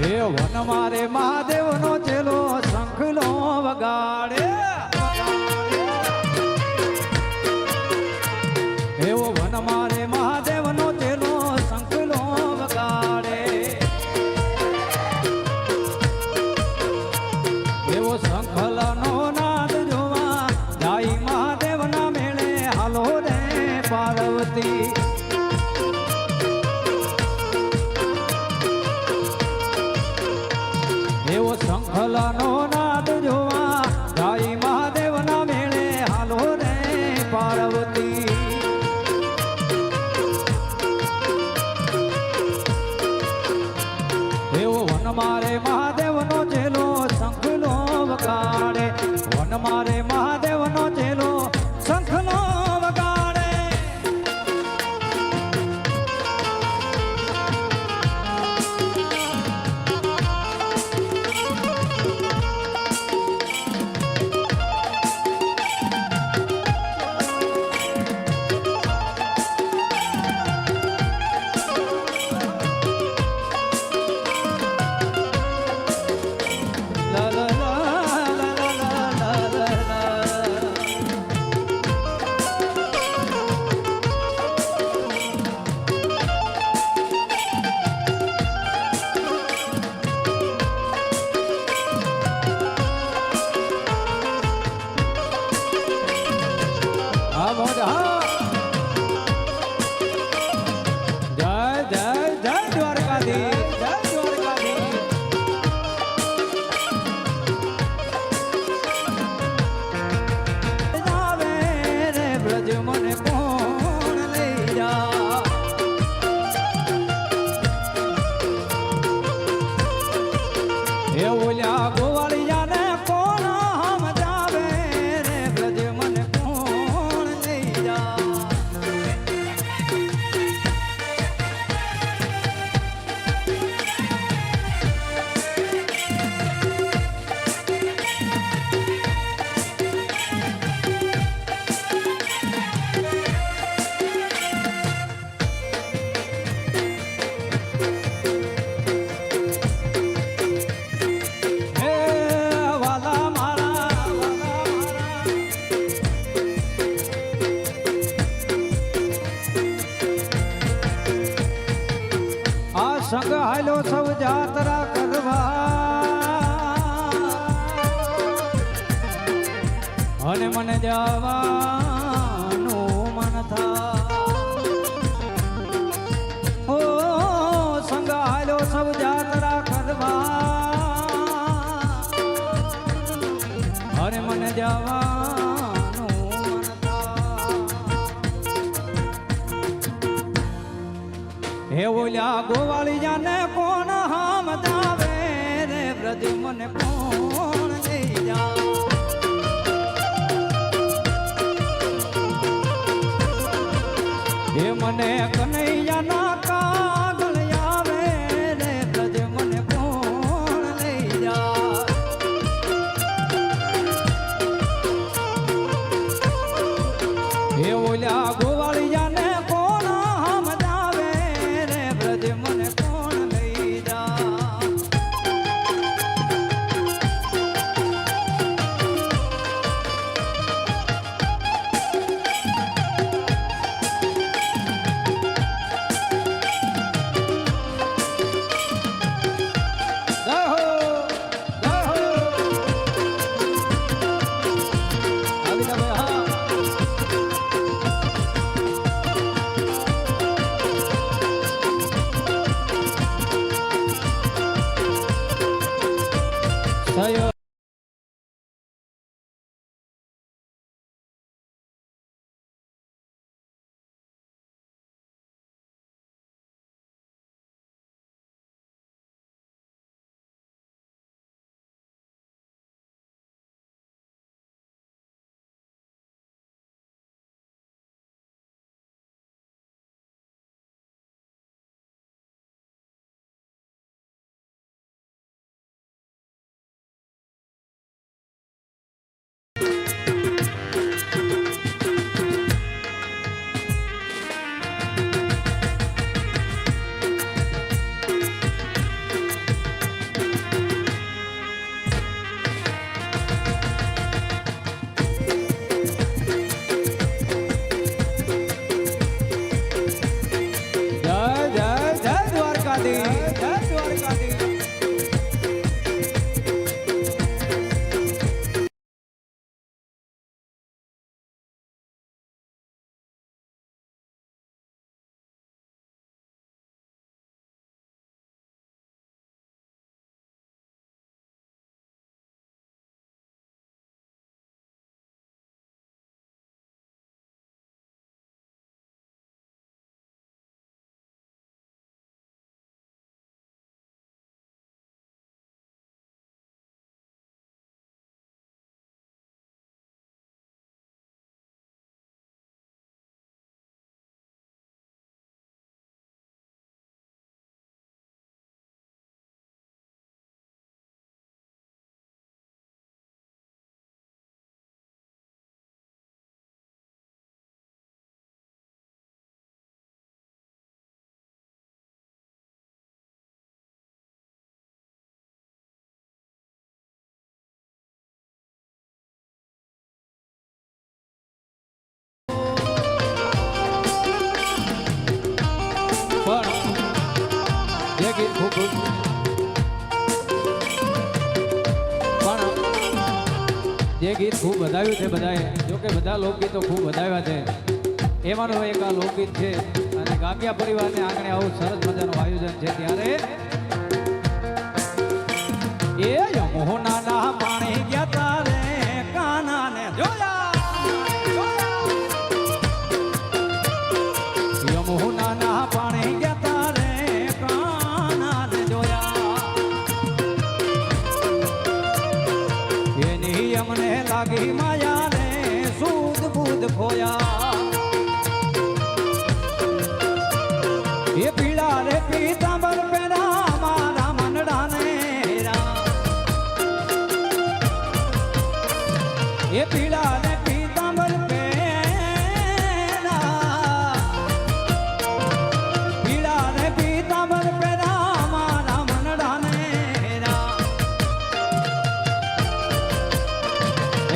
હે વન મારે મહાદેવ નો ચેલો શંખલો વગાડે એવો વન મારે મહાદેવ નો ચેલો શંખલો વગાડે એવો શંખલાનો નાદ જોવા જાય મહાદેવ ના મેળે હાલો રે પાર્વતી એવો શંખલાનો નાદ જોવા જાય મહાદેવ ના મેળે હાલો રે પાર્વતી એવો વન મારે મહાદેવ નો ચેલો શંખલો વગાડે વન મારે મહાદેવ નો ચેલો શંખલો વગાડે મને કોણ લઈ જા એ ઓલ્યા ગોવાળિયા ને કોણ સમજાવે રે બ્રજ મને કોણ લઈ જા સંગ હાલો સૌ જાત્રા કરવા અને મને જવાનું મન થા ઓ સંગ હાલો સૌ જાત્રા કરવા અને મને જવાનું મન થા હે ઓલ્યા ગોવાળિયા ને કોણ સમજાવે રે બ્રજ મને કોણ લઈ જા હે મને કનૈયા ના કાગળ આવે રે બ્રજ મને કોણ લઈ જા હે ઓલ્યા ગોવાળિયા ને કોણ સમજાવે રે બ્રજ મને કોણ લઈ જા થયો જે ગીત ખૂબ વધાવ્યું છે બધાએ, જોકે બધા લોકગીતો ખૂબ વધાવ્યા છે, એમાંનું એક આ લોકગીત છે. અને ગામિયા પરિવારને આંગણે આવું સરસ મજાનું આયોજન છે ત્યારે એ યમુનાના પાણી ગયા તારે કાનાને જોયા, યમુનાના પાણી ગયા તારે કાનાને જોયા, એની અમને લાગી માયા રે સૂદ બૂદ ખોયા, એ પીળા રે પીતાંબર પેરા મારા મનડાને રા, એ પીળા રે પીતાંબર પેરા, પીળા રે પીતાંબર પેરા મારા મનડાને રા,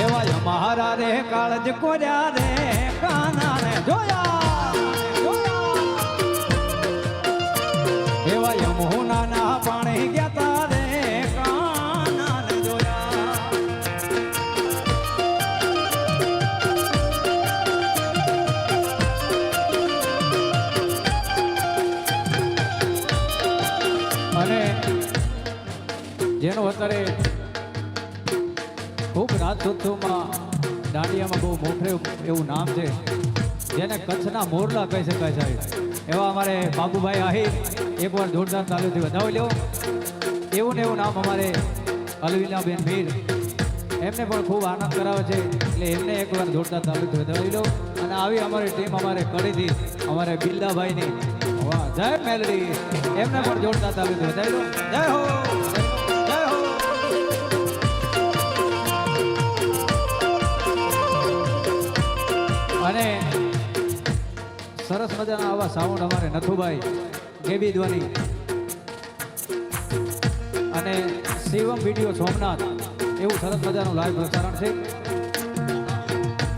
એવા અમારા રે કાળજ કોર્યા રે કાના રે જોયા, એવા યમુનાના પાણી ગયા તારે કાનાને જોયા. અને જેનું અત્યારે ખૂબ રાજોત્સવમાં દાંડિયામાં બહુ મોખરે એવું નામ છે, જેને કચ્છના મોરલા કહી શકાય છે, એવા અમારે બાબુભાઈ આહિર એકવાર જોરદાર તાલીમથી વધાવી લો. એવું ને એવું નામ અમારે અલવિલાબેન મીર, એમને પણ ખૂબ આનંદ કરાવે છે, એટલે એમને એકવાર જોરદાર તાલીમથી વધાવી લો. અને આવી અમારી ટીમ અમારે કડીથી અમારે બિલ્લાભાઈની વાહ જય મેલડી, એમને પણ જોરદાર તાલીમથી વધાવી લો. જય હો જય હો. અને સરસ મજાના આવા સાઉન્ડ અમારે નથુભાઈ ગેબી ધ્વની અને શિવમ વિડીયો સોમનાથ, એવું સરસ મજાનું લાઈવ પ્રસારણ છે.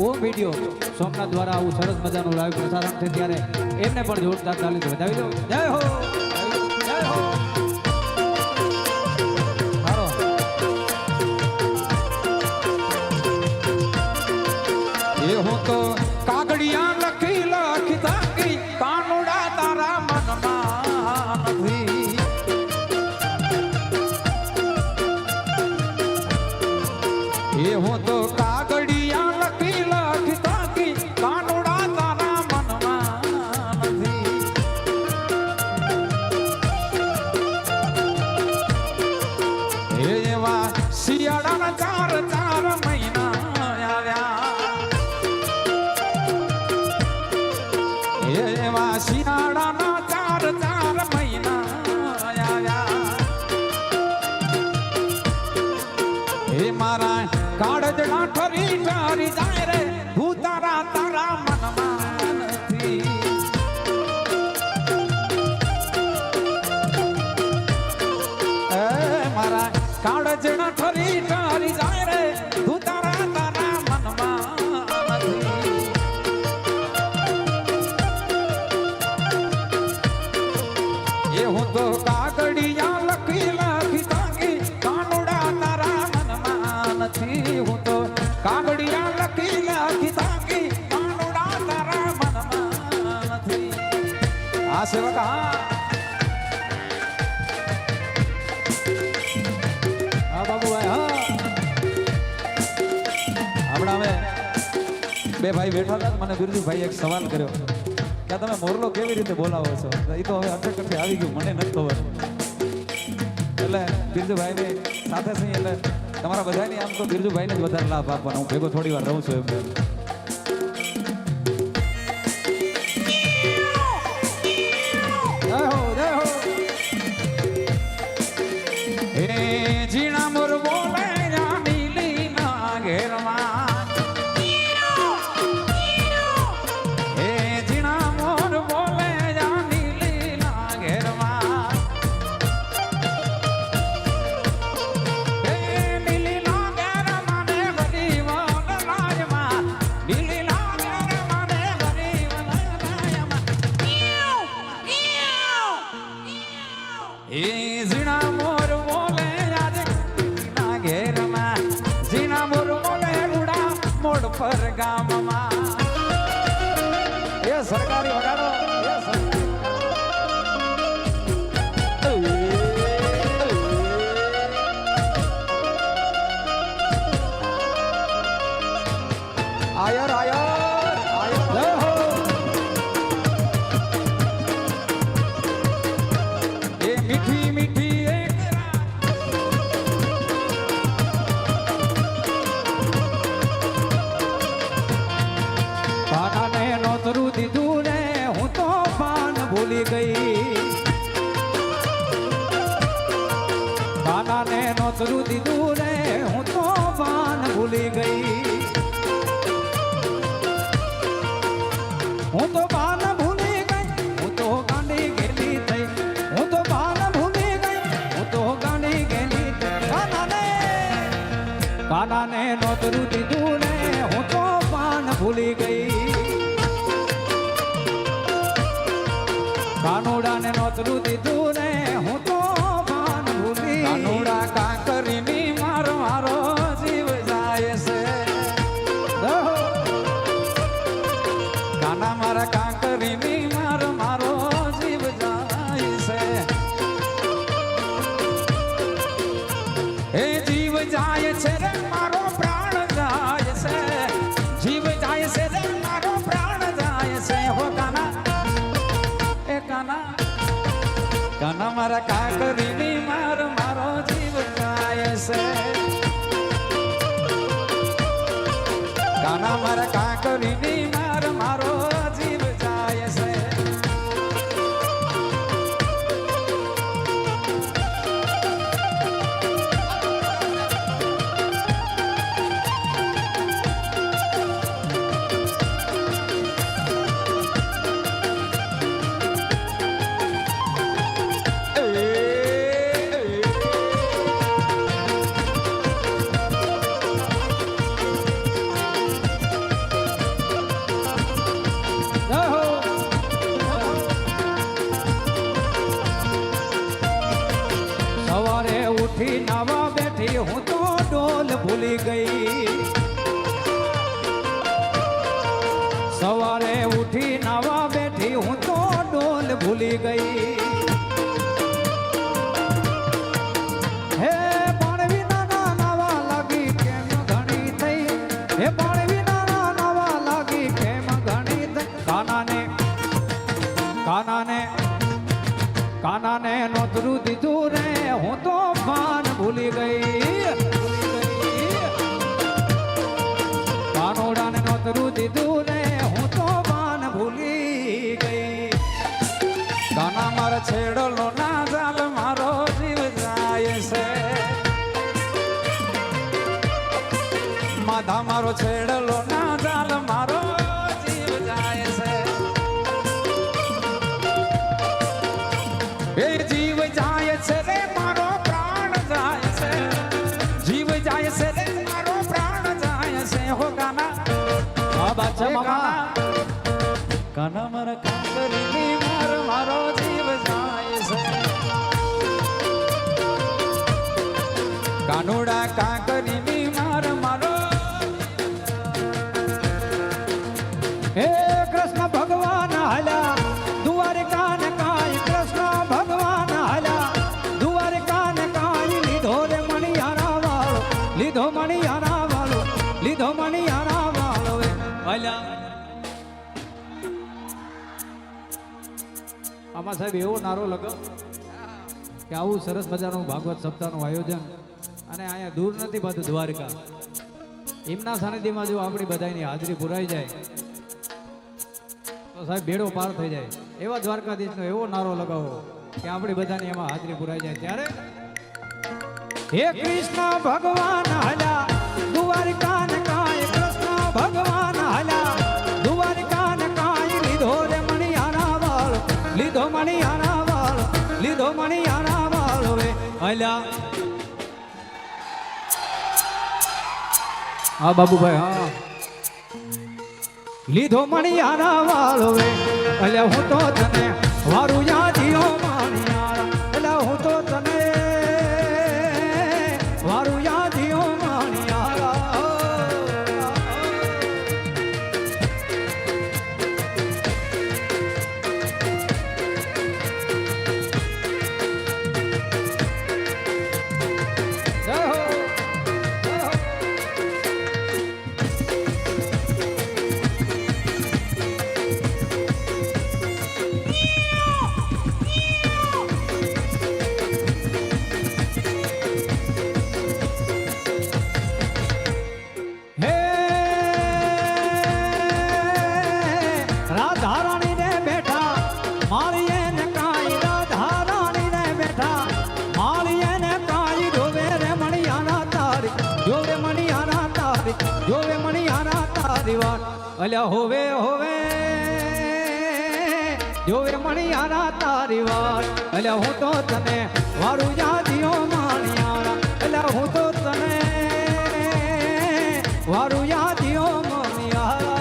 ઓમ વિડીયો સોમનાથ દ્વારા આવું સરસ મજાનું લાઈવ પ્રસારણ છે, ત્યારે એમને પણ જોરદાર તાલીમ વધાવી દો. જય હો જય હો. એ હું તો કાગડિયા લખી લખી થાકી કાનુડા તારા મનમાં નથી, એ હું તો કાગડિયા લખી લખી થાકી કાનુડા તારા મનમાં નથી, એ એવા શિયાળાના ચાર ચાર મહિના આવ્યા, એવા શિયાળાના ચાર ચાર મહિના આવ્યા, એ મારા કાળજડા ઠરી ઠરી જાય રે હું તારા તારા મનમાં નથી, એ મારા કાળજડા ઠરી ઠરી જાય રે હું તારા તારા મનમાં નથી, એ હું તો કાગડિયા લખી લખી તાકી કાનુડા તારા મનમાં નથી, હું તો કાગડિયા લખી લખી તાકી કાનુડા તારા મનમાં નથી. આ સેવક હા બાબુભાઈ હા. હમણાં અમે બે ભાઈ બેઠા હતા, મને બિરજુભાઈ એક સવાલ કર્યો કે તમે મોરલો કેવી રીતે બોલાવો છો, એ તો હવે અટકટથી આવી ગયું, મને નથી ખબર. એટલે બિરજુભાઈને સાથે થઈ, એટલે તમારા બધાની આમ તો બિરજુભાઈને જ વધારે લાભ આપવાનો, હું ભેગો થોડી વાર રહું છું એમ. જય હો જય હો. હે જીણા મોર બોલે નીલી ના ઘેરમાં, હે જીણા મોર બોલે નીલી ના ઘેરમાં, હે નીલી ના ઘેરમાં ને ગરીબ લાજમાં, નીલી ના ઘેરમાં ને ગરીબ લાજમાં, હે જીણા મોર બોલે પર ગામમાં એ સરકારી વગાડો એ આયર આયર આયર જય હો એ મીઠી મીઠી એક કાનાને નોતરું દીધું ને હું તો પાન ભૂલી ગઈ કાનાને નોતરું દીધું ને હું તો પાન ભૂલી ગઈ હું તો પાન ભૂલી ગઈ હું તો ગાંડી ગેલી થઈ હું તો પાન ભૂલી ગઈ હું તો ગાંડી ગેલી થઈ કાનાને નોતરું દીધું ને હું તો પાન ભૂલી ગઈ કાનુડાને નોતરું દીધું ને હું તો પાન ભૂલી કાનુડા કાંકરીની મારો મારો જીવ જાય છે કાના મારા કાંકરીની મારો મારો જીવ જાય છે એ જીવ જાય છે રે મારો પ્રાણ જાય છે જીવ જાય છે રે મારો પ્રાણ જાય છે હો કાના એ કાના કાના મારા કાંકરીની મારો મારો જીવ જાય છે કાના મારા કાંકરીની મારો મારો જીવ જાય છે સવારે ઉઠી નાવા બેઠી હું તો ડોલ ભૂલી ગઈ સવારે ઉઠી નાવા બેઠી હું તો ડોલ ભૂલી ગઈ હે પાણી વિના નાવા લાગી કેમ ઘણી થઈ હે પાણી વિના નાવા લાગી કેમ ઘણી થઈ કાનાને નોતરું દીધું રે હું તો પાન ભૂલી ગઈ કાનોડાને નોતરું દીધું રે હું તો પાન ભૂલી ગઈ કાના મારા છેડલો ના જાલ મારો જીવ જાય છે માધા મારો છેડલો ના જાલ મારો જીવ જાય છે એ જીવ જાય છે રે મારો પ્રાણ જાય છે જીવ જાય છે રે મારો પ્રાણ જાય છે હો કાના આ બાદશાહ મામા કાના મારા કાંકરીની મારો મારો જીવ જાય છે કાનુડા કાંકરીની મારો મારો હે કૃષ્ણ ભગવાન હાલ્યા દ્વારકા ને કાંઈ કૃષ્ણ ભગવાન હાલ્યા દ્વારકા ને કાંઈ લીધો રે મણિયારા વાળો લીધો મણિયારા વાળો લીધો મણિયારા વાળો હાલ્યા આમાં સાહેબ એવો નારો લગાવ કે આવું સરસ મજાનું ભાગવત સપ્તાહનું આયોજન અને અહીંયા દૂર નથી બધું દ્વારકા એમના સાનિધ્યમાં જો આપણી બધાની હાજરી પુરાઈ જાય તો સાહેબ બેડો પાર થઈ જાય એવા દ્વારકાધીશનો એવો નારો લગાવો કે આપણી બધાની એમાં હાજરી પુરાઈ જાય ત્યારે હે કૃષ્ણ ભગવાન હાલ્યા દ્વારકા ને કાંઈ કૃષ્ણ ભગવાન હાલ્યા દ્વારકા ને કાંઈ લીધો રે મણિયારા વાળો લીધો મણિયારા વાળો લીધો મણિયારા વાળો રે હાલ્યા હા બાબુભાઈ હા લીધો મણિયારા વાળો વે એટલે હું તો તને વારું યાદીઓ માણિયારા એટલે હું તો તને વારું યાદીઓ માણિયારા અલ્યા હોવે હોવે જોવે મણિયારા તારી વાત અલ્યા હું તો તને વારું યાદીઓ માણિયારા અલ્યા હું તો તને વારું યાદીઓ માણિયારા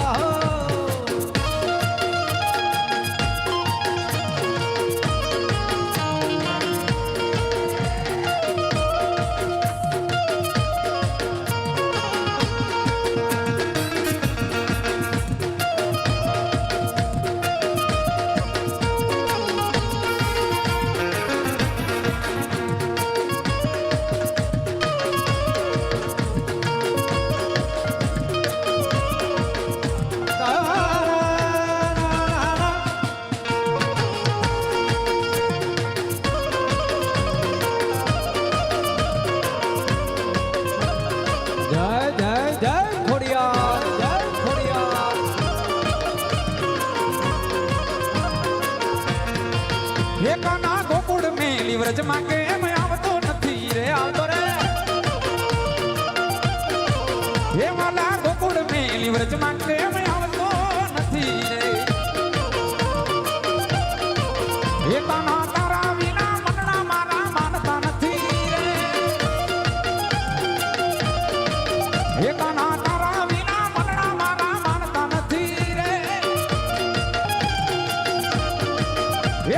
એકાના ગોકુળ મેલી વ્રજમાં કેમ આવતો નથી રે આવતો રે હે માલા ગોકુળ મેલી વ્રજમાં કેમ આવતો નથી રે એકાના તારા વિના મનના મારા માનતા નથી રે એકાના તારા વિના મનના મારા માનતા નથી રે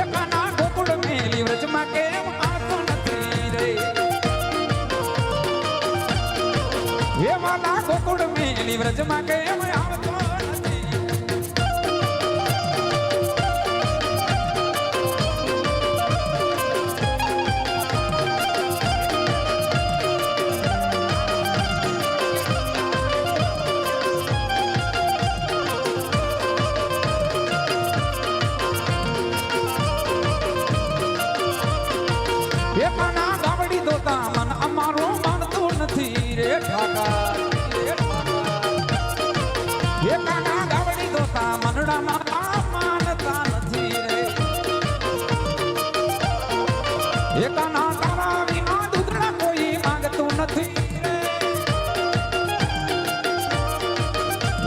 એકાના ગોકુળ મેલી વ્રજમાં કેમ આવતો નથી રે હે માલા ગોકુળ મેલી વ્રજમાં કેમ આવતો નથી એકાના ગાવડી દોતા મન અમારું માનતું નથી રે એકાના ગાવડી દોતા મનડા માનતા નથી રે એકાના તારા વિના દૂધડા કોઈ માંગતું નથી રે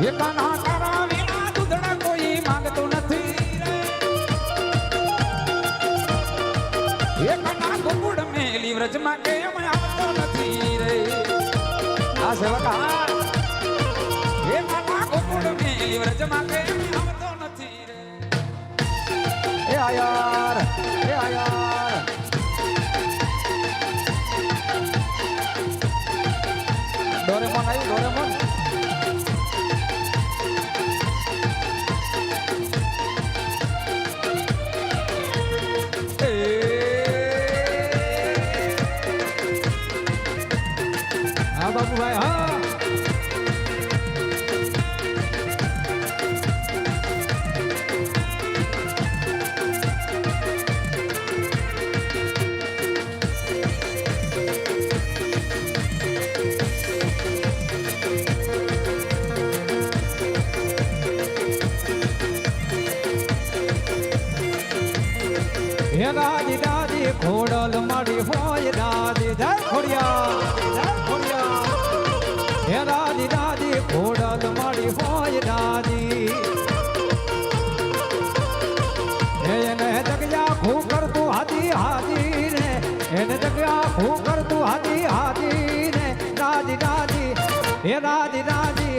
એકાના તારા વિના દૂધડા કોઈ માંગતું નથી રે એકાના ગોકુળ મેલી વ્રજમાં કેમ આવતો નથી રે આ સેવકા એકાના ગોકુળ મેલી વ્રજમાં કેમ આવતો નથી રે એ આયાર ડોરેમોન આવ્યું ડોરેમોન હા બાબુભાઈ હા હે દાદી દાદી ખોડલ માડી હોય દાદી જય ખોડિયા હે દાદી દાદી ખોડલ માડી હોય દાદી એને જગ્યા ખુ કરતું હાથી હાથી ને એને જગ્યા ખુ કરતું હાથી હાથી ને દાદી દાદી હે દાદી દાદી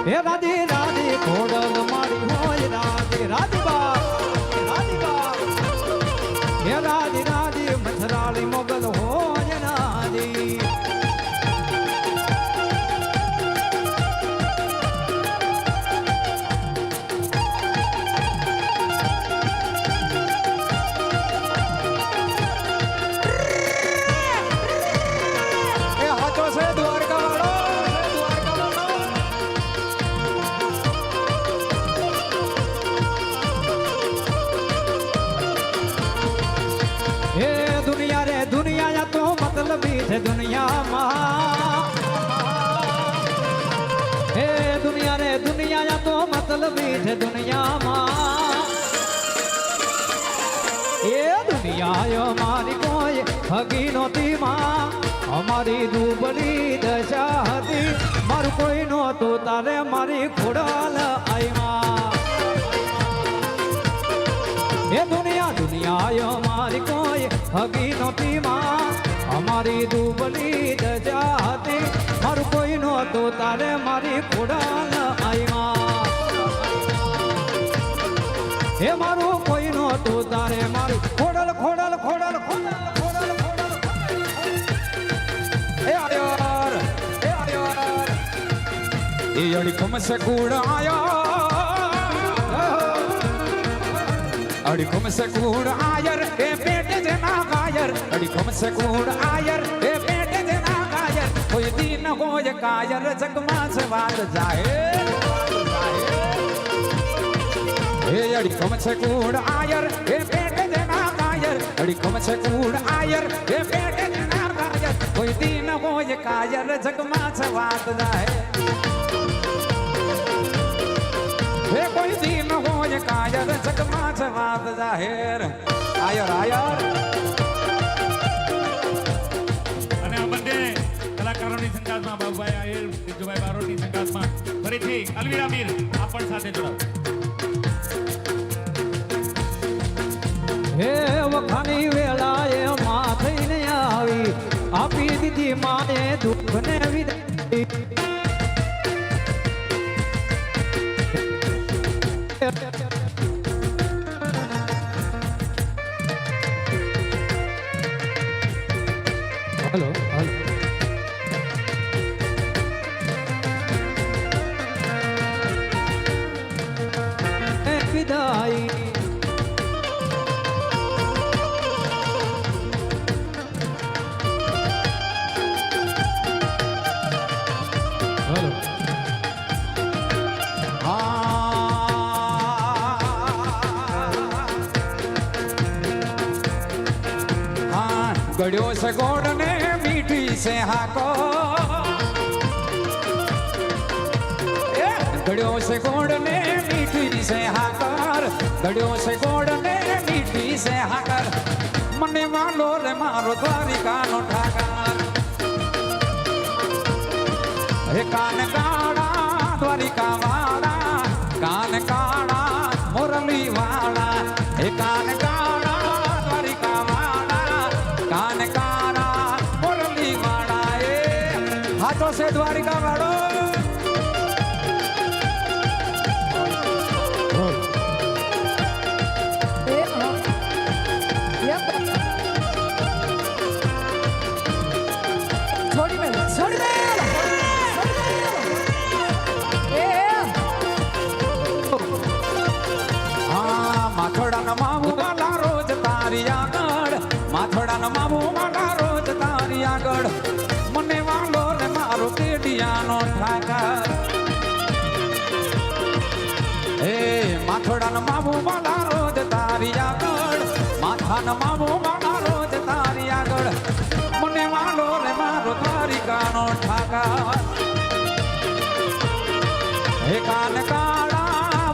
હે દાદી દાદી ખોડલ માડી હોય દાદી રાધી બા હે દાદી દાદી મથરાળી મોગલ હોય નાદી એ હાચો છે દ્વારકા વાળો હે દુનિયા રે દુનિયા તો મતલબી છે દુનિયામાં હે દુનિયા રે દુનિયા તો મતલબી છે દુનિયામાં એ દુનિયા મારી કોઈ હગી નહોતી માં અમારી દુબળી દશા હતી મારું કોઈ નહોતું તારે મારી ખોડાલ આવી આયો મારી કોઈ હગી નહોતી માં અમારી દુબળી દજા હતી મારું કોઈ નહોતું તારે મારી ખોડાલ આઈ માં હે મારું કોઈ નહોતું તારે મારી ખોડલ ખોડલ ખોડલ ખોડલ ખોડલ ખોડલ એ આયર એ અડી ખમસે કુડ આયર અડી ખમસે કુડ આયર એ પેટે જેના કાયર અડી ખમસે કુડ આયર એ પેટે જેના કાયર કોઈ દિન હોય કાયર જગમાં છે વાત જાહેર એ અડી ખમસે કુડ આયર એ પેટે જેના કાયર અડી ખમસે કુડ આયર એ પેટે જેના કાયર કોઈ દિન હોય કાયર જગમાં છે વાત જાહેર હે કોઈ દિન હોય કાયર જગમાં છે વાત જાહેર આયર આયર અને આ બંને કલાકારોની સંગાતમાં બાબુભાઈ આહિર બિરજુભાઈ બારોટની સંગાતમાં ફરીથી અલવીરા મીર આપ પણ સાથે જોડાઓ. હે વખાની વેળાએ માં થઈને આવી આપી દીધી માએ દુઃખને વિદાય હલો હલો વિદાય હલો ગળ્યો છે ગોળ ને મીઠી છે હાકો ગળ્યો છે ગોળ ને મીઠી છે હાકર ગળ્યો છે ગોળ ને મીઠી છે હાકર મને વાલો રે મારો દ્વારિકાનો ઠાકર હે કાન કાળા દ્વારિકા વાળા કાન કાળા મોરલી વાળા હે કાન કાળા દ્વારિકા વાળા કાન કાળા મોરલી વાળા એ હાથો છે દ્વારિકા વાળો માથોડાના મામુ વાલા રોજ તારી આગળ માથોડાના મામુ વાલા રોજ તારી આગળ મને વાલો ને મારો તેડિયાનો ઠાકર એ માથોડાના મામુ વાલા રોજ તારી આગળ માથાના મામુ વાલા રોજ તારી આગળ મને વાલો ને મારો દ્વારિકાનો ઠાકર હે કાન કાળા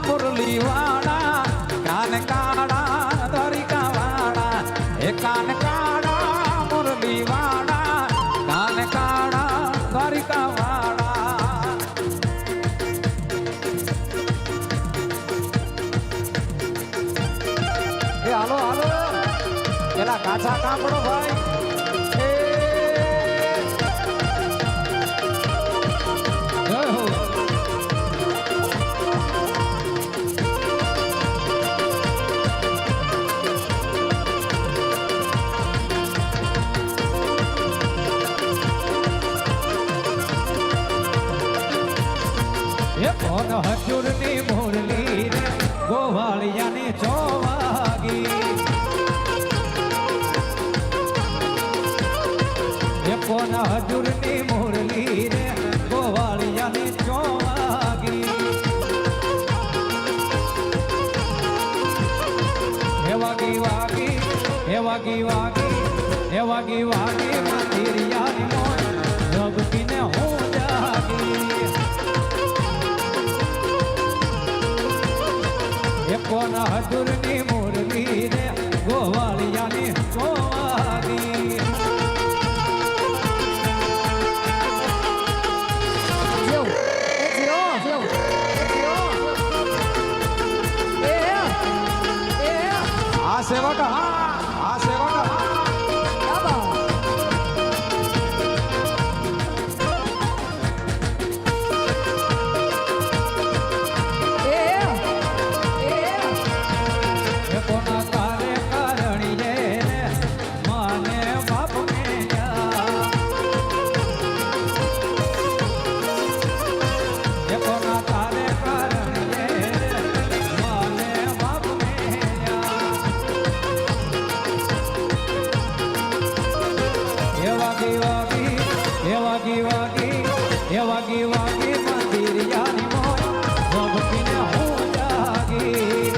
મુરલી વાળા કાન કાળા દ્વારિકા વાળા હે કાન કાળા મુરલી વાળા કાન કાળા દ્વારિકા વાળા એ હાલો હાલો પેલા કાચા કાપડો ભાઈ જય હો એ કોણ હજુરની મોરલી રે ગોવાળિયાની ચોવાગી એ કોણ હજુરની મોરલી રે ગોવાળિયાની ચોવાગી હે વાગી વાગી હે વાગી વાગી હે વાગી વાગી મંદિરિયાની મોર જગતીને હું જાગી એ કોના હજુરની મોરલી રે ગોવાળિયાની ચોવાગી આ સેવક હા વાગી વાગી મંદિરિયાની મોર વગકીને હું જાગી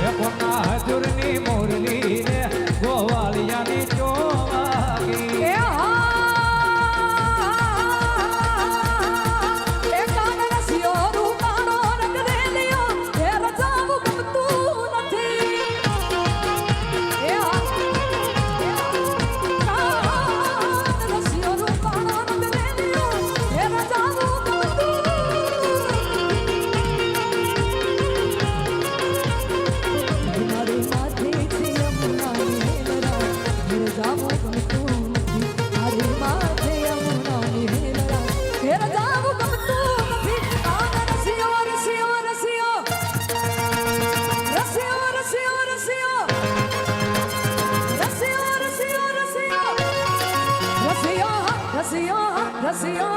એ કોના હજુરની મોરલી રે ગોવાળિયાની ચોવાગી એ હા એ કાનન સિયો રૂપાનો રંગ રેલિયો એ રજાવું ગમતું નથી એ હા કાનન સિયો રૂપાનો રંગ રેલિયો એ રજાવું ગમતું મારી માથે છે યમુનાની હેલરા રજાવું ગમતું નથી મારી માથે યમુનાની હેલરા રજાવું ગમતું નથી કાનન સિયો રસિયો રસિયો રસિયો રસિયો રસિયો રસિયો રસિયો રસિયો રસિયો રસિયો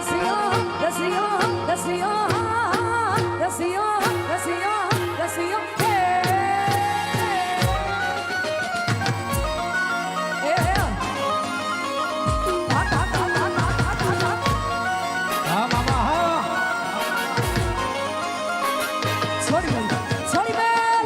રસિયો રસિયો રસિયો રસિયો રસિયો રસિયો રસિયો હા મામા હા છોડી મેલ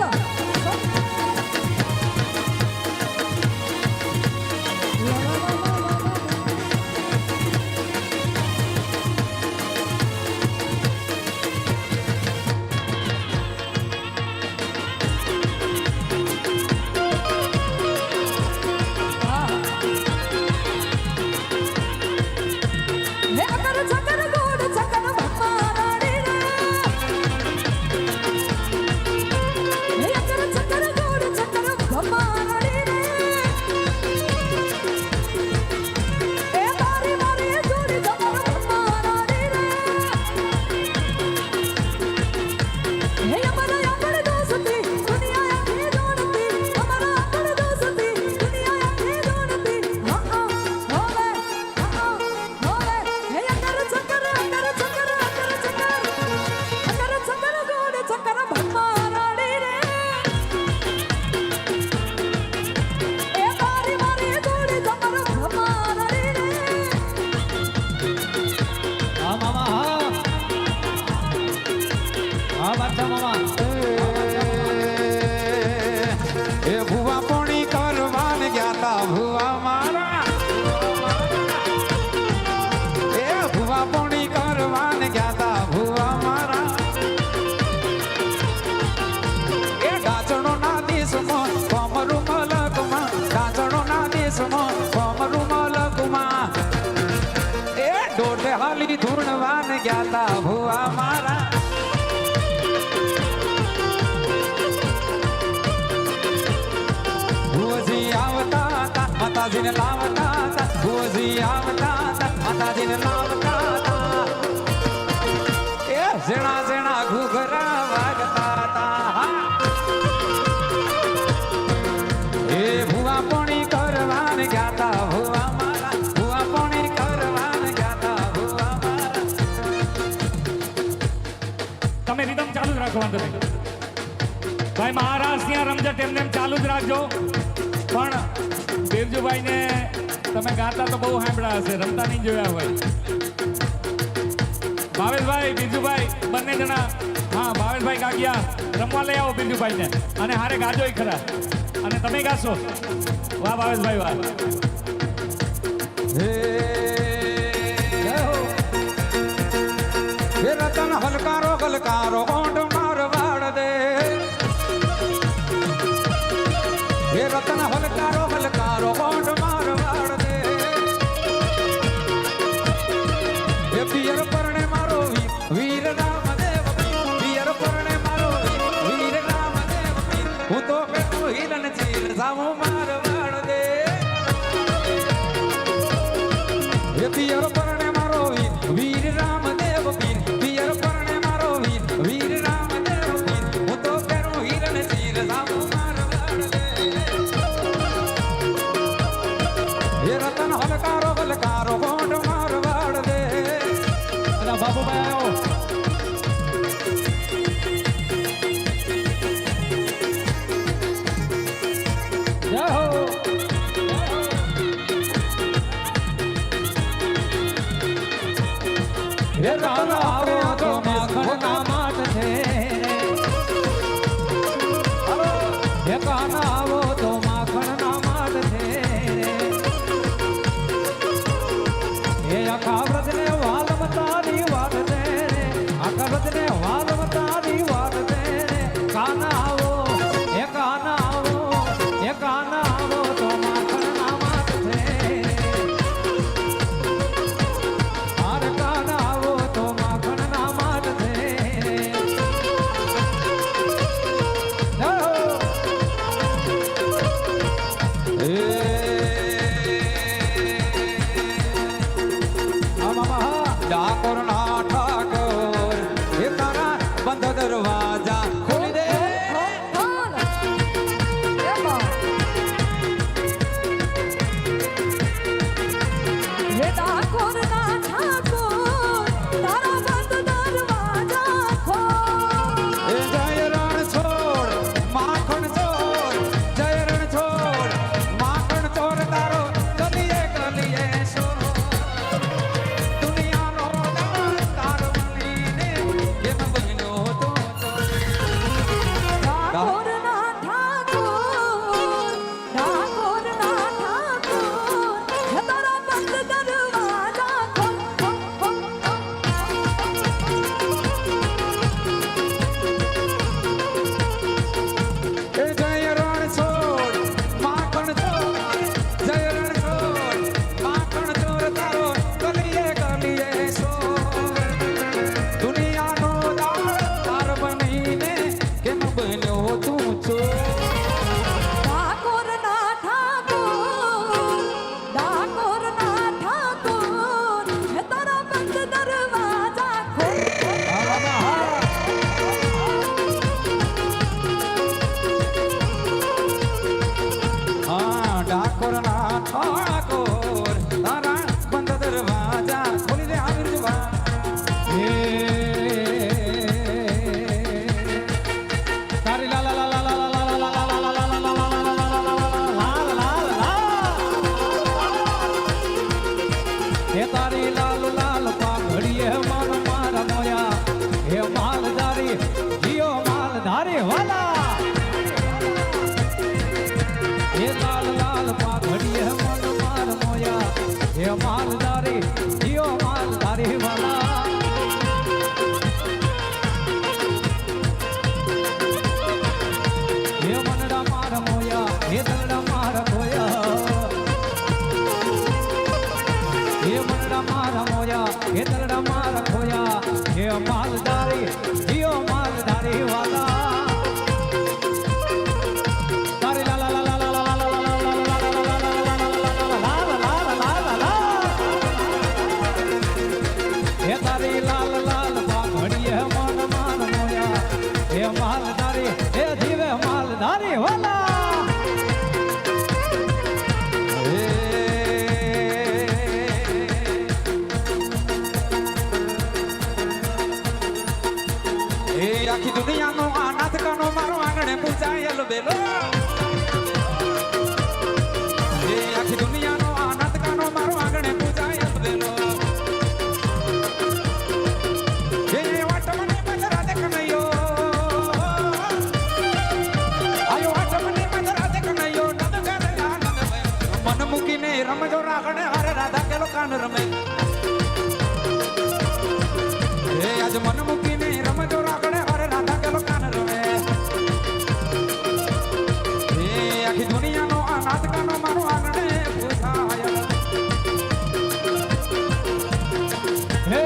હે અકર ચકર ગોડ ચકર ભમારાડી રે હે અકર ચકર ગોડ ચકર ભમારાડી રે એ તારી મારી જોડી ચકર ભમારાડી રે હે અમારા આપણ દોસ્તી દુનિયા આખી જોડતી અમારા આપણ દોસ્તી દુનિયા આખી જોડતી હા હોવે હા હોવે હે અકર ચકર ગોડ ચકર ભમારાડી રે એ તારી મારી જોડી ચકર ભમારાડી રે હા મામા હા હા બાદશાહ મામા એ ભુવા પોણી કરવાન ગયા તા ભુવા મારા એ ભુવા પોણી કરવાન ગયા તા ભુવા મારા એ ડાચણો ના દેશમાં કોમરું મલકમાં ડાચણો ના દેશમાં કોમરું મલકમાં એ દોઢ હાલી ધૂણવાન ગયા તા ભુવા મારા ભુવજી આવતા હતા માતાજીને લાવતા હતા ભુવજી આવતા હતા માતાજીને લાવતા હતા એ ઝેણા ઝેણા ઘૂઘરા વાગતા હતા હા. એ ભુવા પોણી કરવાન ગયા તા ભુવા મારા ભુવા પોણી કરવાન ગયા તા ભુવા મારા તમે રિધમ ચાલુ જ રાખો વાંધો નહીં ભાઈ મહારાષ્ટ્ર ત્યાં રમઝટ એમને એમ ચાલુ જ રાખજો પણ બિરજુભાઈ ને તમે ગાતા તો બહુ સાંભળ્યા હશે રમતા નહીં જોયા હોય ભાવેશભાઈ બિરજુભાઈ બંને જણા હા ભાવેશભાઈ ગાગિયા રમવા લઈ આવો બિરજુભાઈ ને અને હારે ગાજોય ખરા અને તમે ગાશો વાહ ભાવેશભાઈ વાહ હે રતન હલકારો ગલકારો ઓંઢ મારવાડ દે હે રતન હલકારો ગલકારો ઓંઢ મારવાડ દે હે પિયર પરણે મારો વીર રામદેવ પિયર પરણે મારો વીર રામદેવ હું તો પેટું હિરણ ચીર સામો મારવાડ દે હે પિયર પરણે મારો વીર રામદેવ પિયર પરણે મારો વીર રામદેવ હું તો પેરું હિરણ ચીર સામો મારવાડ દે હે રતન હલકારો ગલકારો ઓંઢ મારવાડ દે અલા બાબુભાઈ આવો જય એ કાનો આવો તો માખણના માટ છે એ કાનો આવો તો માખણના માટ છે એ આખા વ્રતને વાલમ તારી વાત છે આખા વ્રતને વાલમ તારી વાત છે કાના આવો એ કાના આવો એ કાના આવો તો માખણના માટ છે આર કાના આવો તો માખણના માટ છે ડાકોર ના ઠાકોર એ તારા બંધ દરવાજા ખોલી દે એ જય રણ છોડ માખણ ચોર જય રણ છોડ માખણ ચોર તારો કલીએ કલીએ સોર દુનિયાનો દાન તાર બનીને કેમ બન્યો તો એ જય રણ છોડ માખણ ચોર જય રણ છોડ માખણ ચોર તારો કલીએ કલીએ સોર દુનિયાનો દાન તાર બનીને કેમ બન્યો તું ચોર હા ડાકોર ના ઠાકોર તારા બંધ દરવાજા ખોલી દે આ બિરજુભા તારી લા લા લા લા લા લા લા લા લા લા લા હે તારી લાલ લાલ પાઘડીએ મન મારા મોયા હે માલધારી જીઓ માલધારી વાલા હે લાલ લાલ પાઘડીએ મન મારા મોયા હે માલધારી જીઓ માલધારી વાલા હે મનડા મારા મોયા હે દલડા મારા ખોયા હે મનડા મારા મોયા હે દલડા મારા ખોયા હે માલધારી જીઓ માલધારી વાલા તારી લા લા લા લા લા લા લા લા હે તારી લાલ લાલ પાઘડીએ મન માર મોયા હે માલધારી હે જીવે માલધારી વાલા એ આખી દુનિયાનો આ નાથ કાનો મારો આંગણે પૂજાયેલ બેલો એ આખી દુનિયાનો આ નાથ કાનો મારો આંગણે પૂજાયેલ બેલો એ વાટમને મજરા દે કનૈયો આયો વાટમને મજરા દે કનૈયો નદ કરે આનંદ મન મૂકીને રમજો રાગણે હરે રાધા કેલો કાન રમે એ આજ મન મૂકીને રમજો રાગણે હરે રાધા કેલો કાન રમે એ આખી દુનિયાનો આ નાથ કાનો મારો આંગણે પૂજાયેલ હે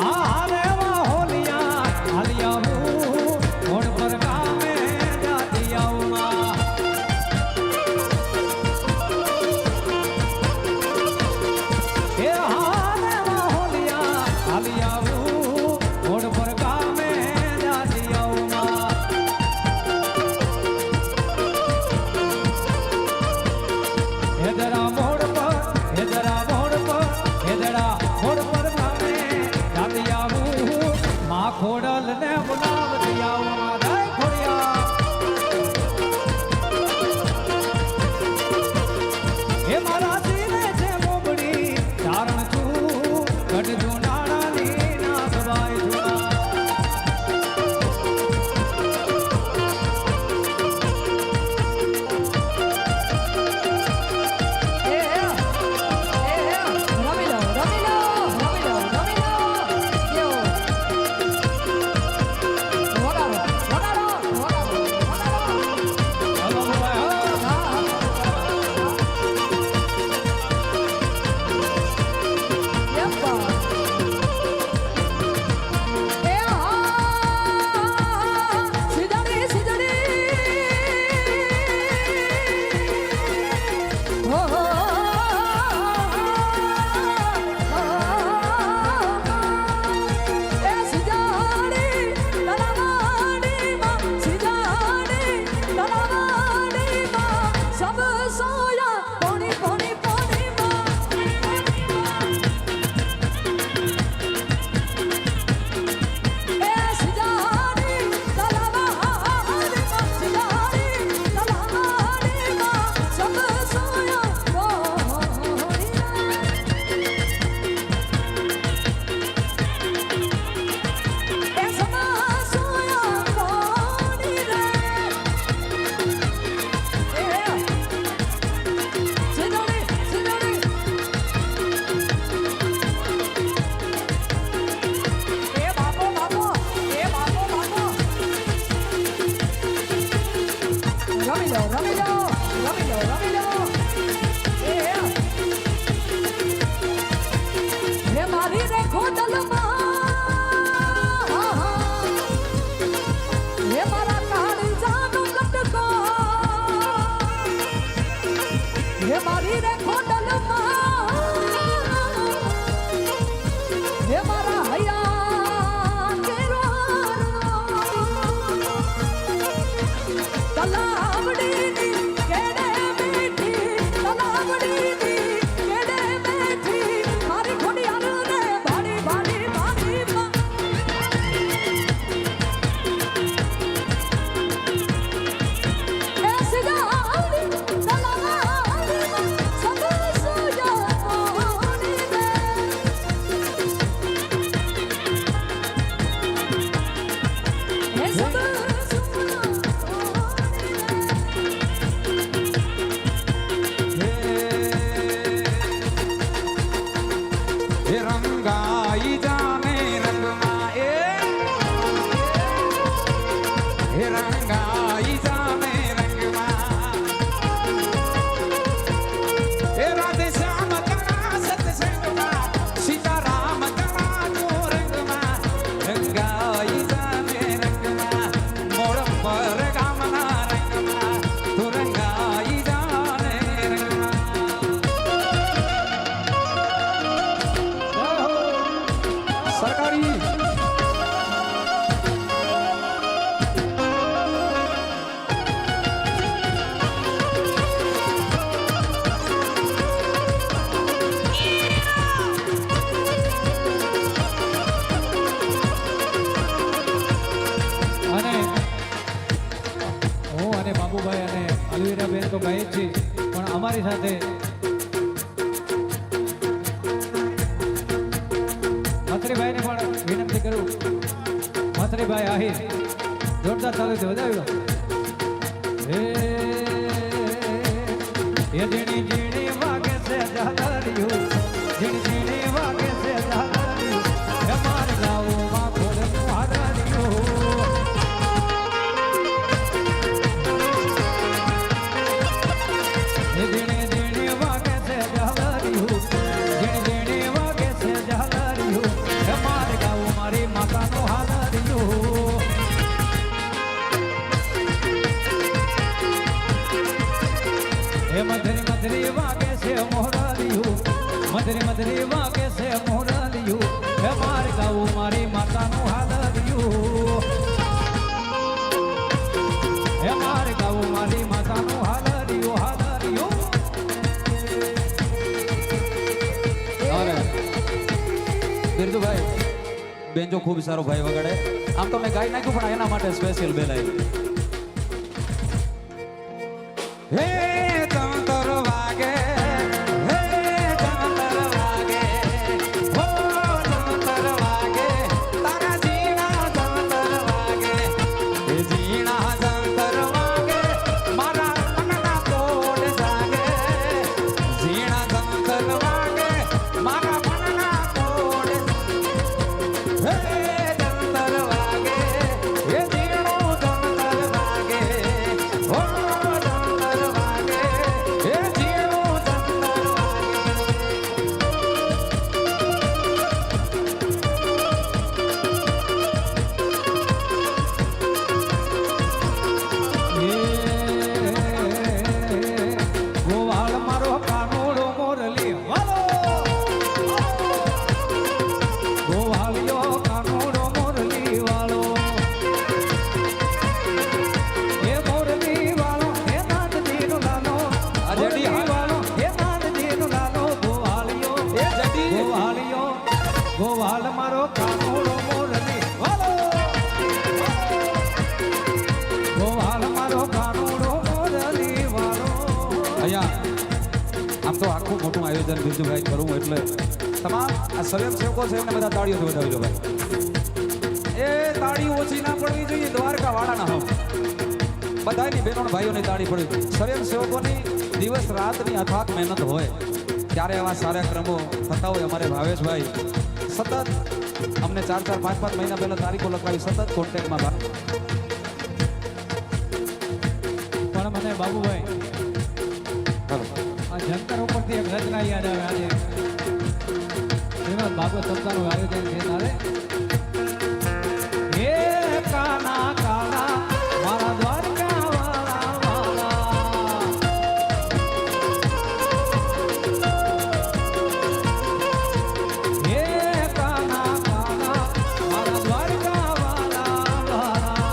આરે હોલિયા હાલિયા હું મોડ પર ગામે જાતી આઉમા હે આરે હોલિયા હાલિયા હું મોડ પર ગામે જાતી આઉમા રમી લો રમી લો રમી લો હે મારી રે ખોડલમાં હે મારા કાળજાનો લટકો હે મારી રે ખોડલમાં હે મારા હૈયા કેરો તલાવડીની કેડે બેઠી તલાવડીની કેડે બેઠી મારી ખોડિયાર રે ભાડી ભાડી ભાડી એ સિગાડી તલાવડી સદુ સુજાની રે એ સદુ હે રંગાઈ જાને રંગમાં હે રંગાઈ જાને રંગમાં હે રાધે શ્યામ કરા સત્સંગમાં સીતારામ કરા નો રંગમાં રંગાઈ જાને રંગમાં મોડ પર ગામના રંગમાં તું રંગાઈ જાને રંગમાં સરકારી અને હું અને બાબુભાઈ અને અલવીરાબેન તો ગાઈએ જ છીએ પણ અમારી સાથે મથરીભાઈને પણ વિનંતી કરું મથરીભાઈ આહિર જોરદાર તાલીમથી વધાવી લો હે ઝીણી ઝીણી વાગે છે ઝાલરિયું ઝીણી ઝીણી વાગે છે ઝાલરિયું હે મારે ગાવુંમાં ખોડનું હાદરિયું ઝીણી ઝીણી વાગે છે ઝાલરિયું ઝીણી ઝીણી વાગે છે ઝાલરિયું હે મારે ગાવું મારી માતાનું હાદરિયું હે મધરી મધરી વાગે છે મોહરાલિયું મધરી મધરી વાગે છે મોહરાલિયું હે મારે ગાવું મારી માતાનું હાદરિયું હે મારે ગાવું મારી માતાનું હાદરિયું હાદરિયું અરે બિરજુભાઈ બેન જો ખૂબ સારો ભાઈ વગાડે આમ તો મેં ગાઈ નાખ્યું પણ એના માટે સ્પેશિયલ બેલ આવી હે તંતર વાગે હે તંતર વાગે હો તંતર વાગે તારા જીણા તંતર વાગે હે જીણા તંતર વાગે મારા મનના તોડ જાગે જીણા તંતર વાગે મારા મનના તોડ હે તંતર વાગે હે જીણો તંતર વાગે હો તંતર વાગે હે જીણો તંતર ગોવાળ મારો કાનોડો મોરલી વાલો ગોવાળિયો કાનોડો મોરલી વાળો એ મોરલી વાળો એ નાનજીનો લાલો આ જડી હા. વાળો એ નાનજીનો લાલો ગોવાળિયો એ જડી. ગોવાળિયો ગોવાળ મારો કાનોડો મોરલી વાલો ગોવાળ મારો કાનોડો મોરલી વાળો અહીંયા આમ તો આખું મોટું આયોજન બિરજુભાઈ કરવું એટલે તમામ આ સ્વયંસેવકો છે એમને બધા તાળીઓથી વધાવી દો ભાઈ એ તાળી ઓછી ના પડવી જોઈએ દ્વારકા વાળાના હમ બધાની બહેનો અને ભાઈઓની તાળી પડવી સ્વયંસેવકોની દિવસ રાતની અથાક મહેનત હોય ત્યારે આવા સારા ક્રમો થતા હોય અમારે ભાવેશભાઈ સતત અમને 4-4, 5-5 મહિના પહેલા તારીખો લખાવી સતત કોન્ટેક્ટમાં પણ મને અને બાબુભાઈ હાલો. આ જંતર ઉપરથી એક રચના યાદ આવે આજે શ્રીમદ ભાગવત સપ્તાહનું આયોજન છે તારે હે કાના કાના મારા દ્વારકા વાળા વાળા હે કાના કાના મારા દ્વારકા વાળા વાળા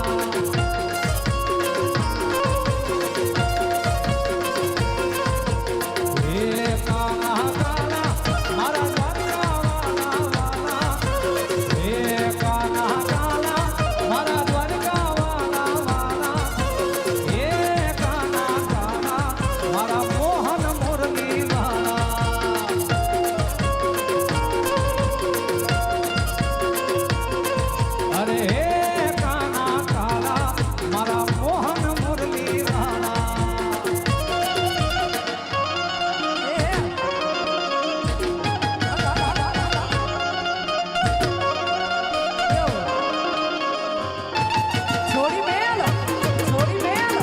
હે કાના કાના મારા દ્વારકા વાળા વાળા હે કાના કાના મારા દ્વારકા વાળા વાળા હે કાના કાના મારા મોહન મુરલી વાળા અરે હે કાના કાના મારા મોહન મુરલી વાળા છોડી મેલ છોડી મેલ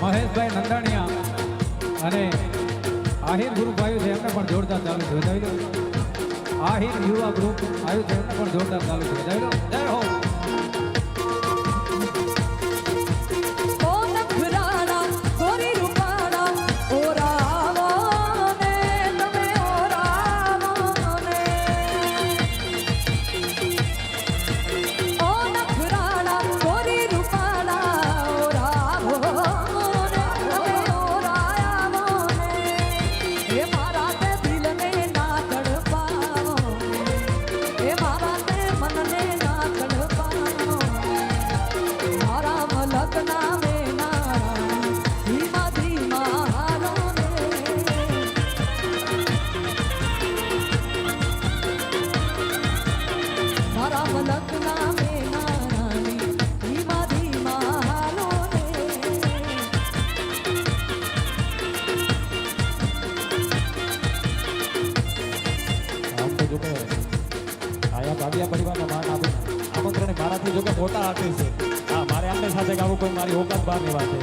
મહેશભાઈ નંદાણીયા અને આહિર ગ્રુપ આવ્યું છે એમને પણ જોરદાર ચાલુ છે વધાવી દો આહિર યુવા ગ્રુપ આવ્યું છે એમને પણ જોરદાર ચાલુ છે વધાવી દો જય હો ઓ નખરાના ગોરી રૂપાના ઓરાવો ને તમે ઓરાવો ને ઓ નખરાના ગોરી રૂપાના ઓરાવો ને તમે ઓરાવો ને એ મારા તે દિલને ના તડપાવો એ મારા તે મનને ના તડપાવો મારા મલક નામે નારાયણ ધીમા ધીમા હાલો ને મારા મલક નામે નારાયણ ધીમા ધીમા હાલો ને આમ તો જો કે આયા ભાગ્યા પરિવારના માન આપે આમંત્રણ મારાથી જો કે મોટા આર્ટિસ્ટ છે હા મારે આમને સાથે ગાવું કોઈ મારી ઓકાત બહારની વાત છે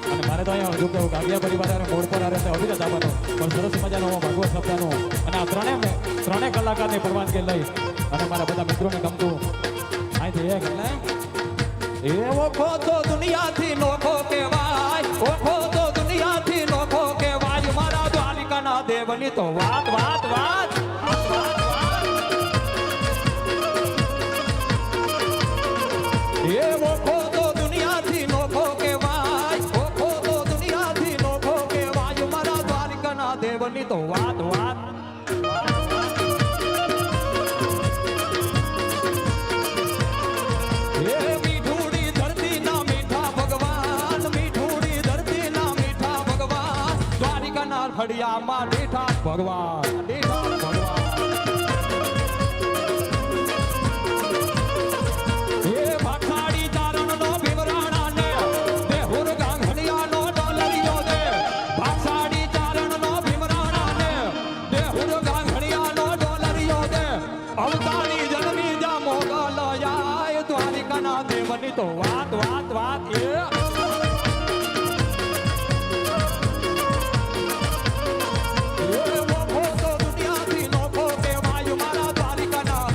અને મારે તો અહીંયા જો કે ભાગ્યા પરિવાર અને મોડ પર આ રીતે અભિનય આપવાનો પણ સરસ મજાનો ભાગવત સપ્તાહનો અને આ ત્રણેય કલાકારની પરવાનગી લઈ અને મારા બધા મિત્રોને ગમતું અહીંથી એક એટલે એવો ખોતો દુનિયાથી નોખો કહેવાય ઓખો તો દુનિયાથી નોખો કહેવાય મારા દ્વારિકાના દેવની તો વાત વાત વાત એવો ખોતો દુનિયાથી નોખો કહેવાય ઓખો તો દુનિયાથી નોખો કહેવાય મારા દ્વારિકાના દેવની તો વાત વાત હે મીઠુડી ધરતીના મીઠા ભગવાન મીઠુડી ધરતીના મીઠા ભગવાન દ્વારિકાના ખડિયામાં મીઠા ભગવાન મીઠા ભગવાન હે ભાખાડી ચારણનો ભીમરાણાને દેહુર ગાંઘડિયાનો ડોલરિયો દે ભાખાડી ચારણનો ભીમરાણાને દેહુર ગાંઘડિયાનો ડોલરિયો દે અવતારી જન્મી જા મોગલ આય દ્વારિકાના દેવની તો વાત વાત વાત એ એવો ખોટો દુનિયાથી નોખો કહેવાય મારા દ્વારિકાના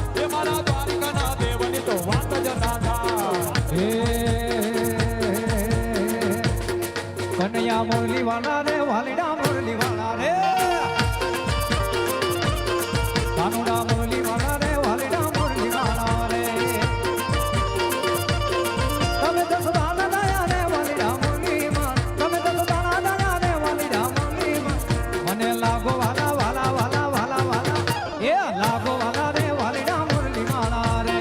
દેવની તો વાત જ ના થાય હે કનૈયા મુરલી વાલા રે વાલીડા મુરલી વાલા રે કાનુડા મુરલી વાલા રે વાલીડા મુરલી વાલા રે તમે તો સદાના દયા રે વાલીડા મુરલી માં તમે તો સદાના દયા રે વાલીડા મુરલી માં મને લાગો વાલા વાલા વાલા વાલા વાલા એ લાગો વાલા રે વાલીડા મુરલી વાલા રે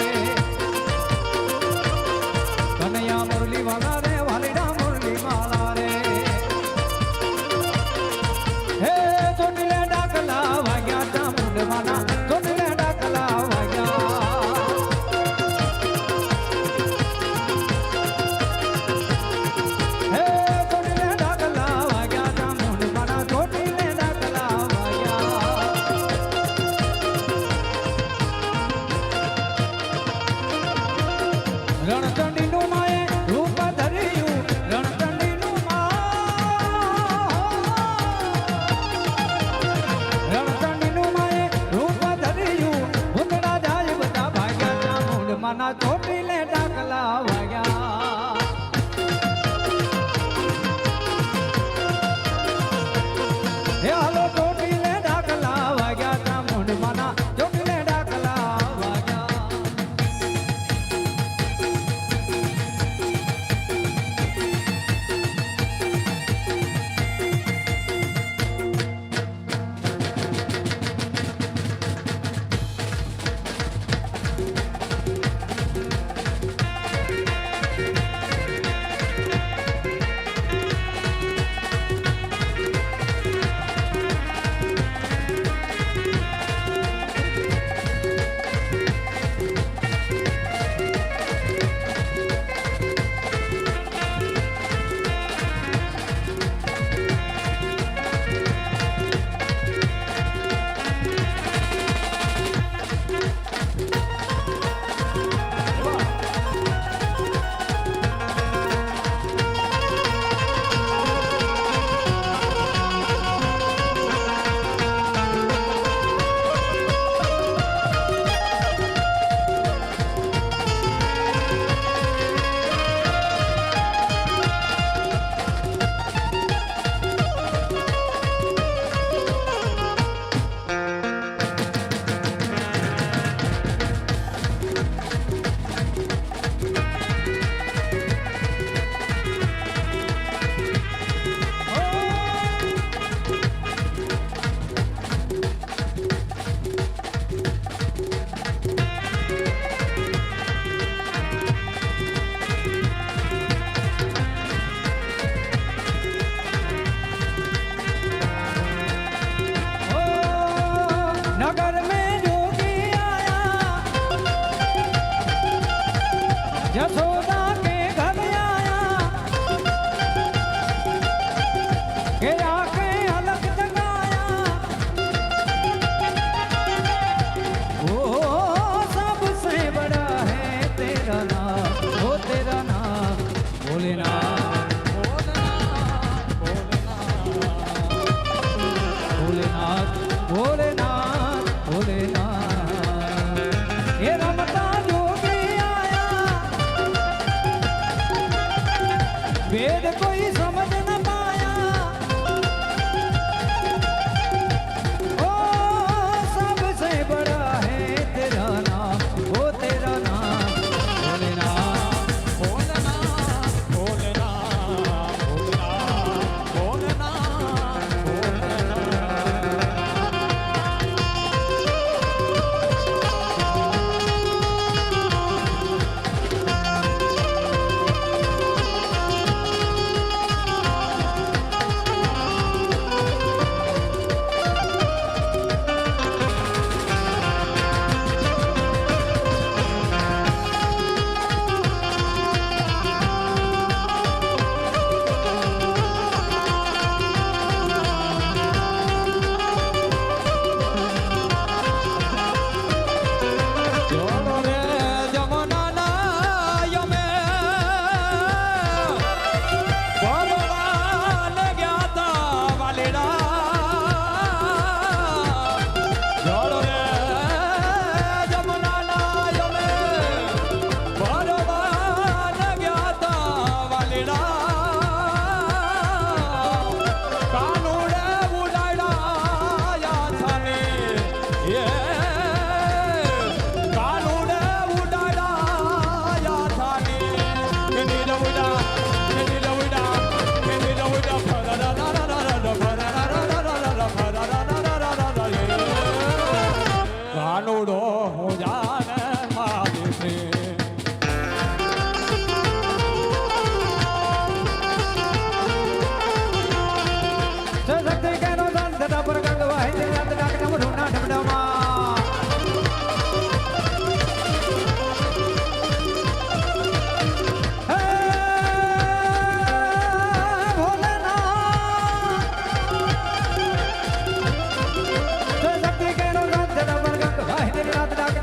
કનૈયા મુરલી વાલા રે વાલીડા મુરલી વાલા રે હે ચોટીલે ડાકલા વાગ્યા ચામુંડ માના ચોટીલે ડાકલા વાગ્યા હે ચોટીલે ડાકલા વાગ્યા ચામુંડ માના ચોટીલે ડાકલા વાગ્યા રણચંડીનું માએ રૂપ ધર્યું રણચંડીનું રણચંડીનું માએ રૂપ ધર્યું ભૂતડા જાય બધા ભાગ્યા ચામુંડમાના ચોટીલે ડાકલા વાગ્યા હે હાલો ચોટીલે ડાકલા વાગ્યા ચામુંડમાના ચોટીલે ડાકલા વાગ્યા नगर में जोगी आया यशोदा के घर आया के आके अलग जगाया ओ सबसे बड़ा है तेरा नाम ओ तेरा नाम भोलेनाथ भोलेनाथ भोलेनाथ भोलेनाथ ये रमता जोगी आया वेद कोई समझ न पाया ओ सबसे बड़ा है तेरा नाम ओ तेरा नाम भोलेनाथ भोलेनाथ भोलेनाथ भोलेनाथ भोलेनाथ જોડો રે જમનાના યમે ભગવાન ગયા તા વાલેડા જોડો રે જમનાના યમે ભગવાન ગયા તા વાલેડા કાનુડે ઉડાડ્યા યાથાને કાનુડે ઉડાડ્યા યાથાને કેની રવડા કાનુડો હું જાને મારી છે સશક્તિ કેનો સંત પર ગંગવાય તે રાત ડાક નમડો ના ઢમડમાં હે ભોલેનાથ સશક્તિ કેનો સંત પર ગંગવાય તે રાત ડાક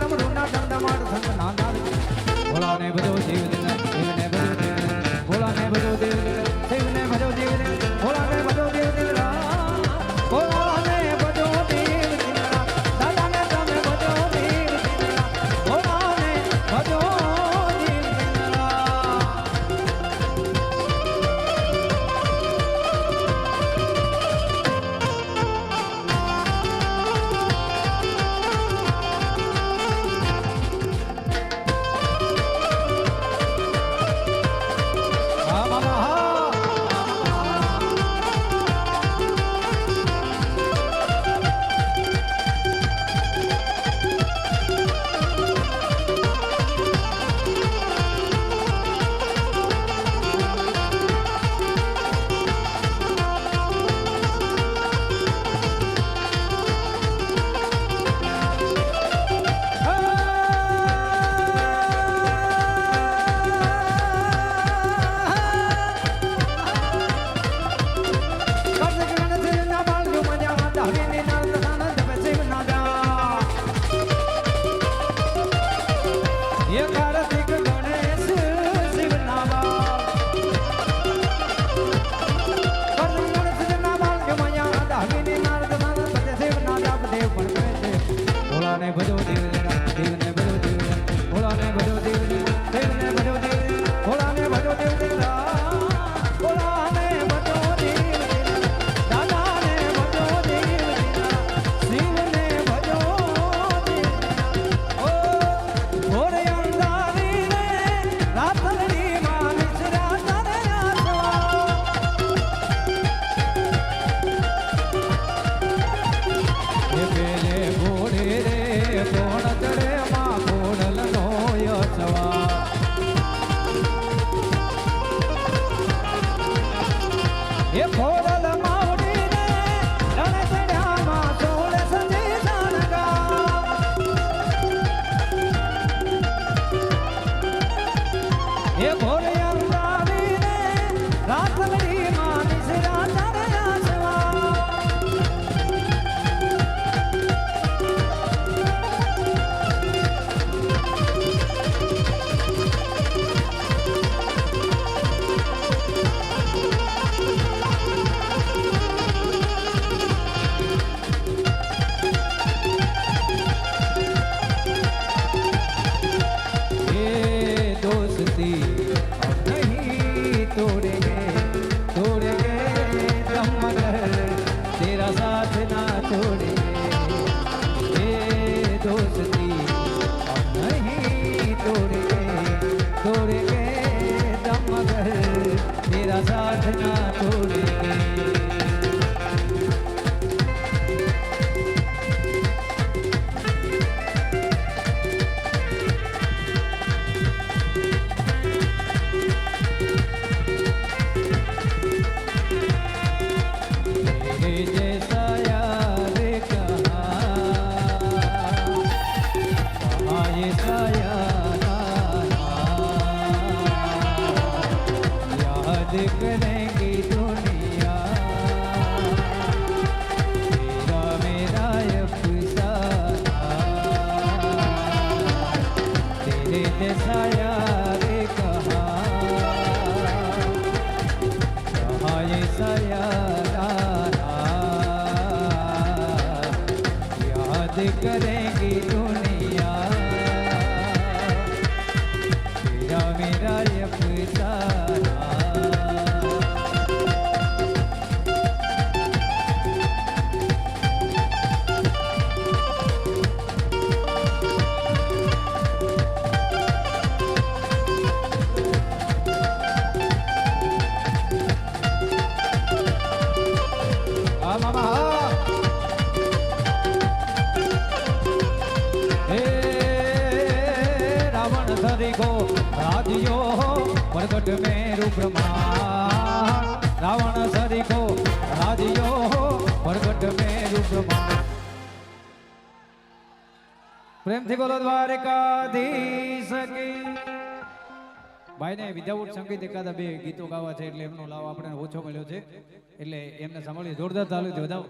ભોળાને ભજો દેવને ભજો દેવને ભોળાને ભજો દેવને ભજો દેવને ભોળાને ભજો દેવને ભોળાને ભજો દેવને દાદાને ભજો દેવને શિવને ભજો દેવને ઓ ભોરે અંધારીને રાતની માં વિસરા તને આસવા એ પેલે ઘોડે રે કોણ ચડે માં ઘોડલ નો યસવા એ ઘોડલ માવડી રે રણે ચડ્યા માં સોળે સંજી જાનગા એ ઘોડે અંધારી રે રાતની માં વિસરા તને આસવા ये दोस्ती अब नहीं तोड़ेंगे तोड़ेंगे दम मगर तेरा साथ ना छोड़ेंगे ये दोस्ती अब नहीं तोड़ेंगे तोड़ेंगे दम मगर तेरा साथ ना छोड़ेंगे तेरे जैसा यार कहाँ ये साया याद करेंगी दुनिया तेरा मेरा अफसाना तेरे जैसा यार कहाँ ये साया याद करेंगी दुनिया तेरा मेरा अफसाना આ મામા હે રાવણ સરીખો રાજ્યો પ્રગટ મેરુ બ્રહ્મા રાવણ સરીખો રાજ્યો પ્રગટ મેરુ બ્રહ્મા પ્રેમથી બોલો દ્વારકાધીશ કી ભાઈને વિધાઉટ સંગીત એકાદા બે ગીતો ગાવા છે એટલે એમનો લાવ આપણે ઓછો મળ્યો છે એટલે એમને સાંભળીએ જોરદાર તાલીથી વધાવો.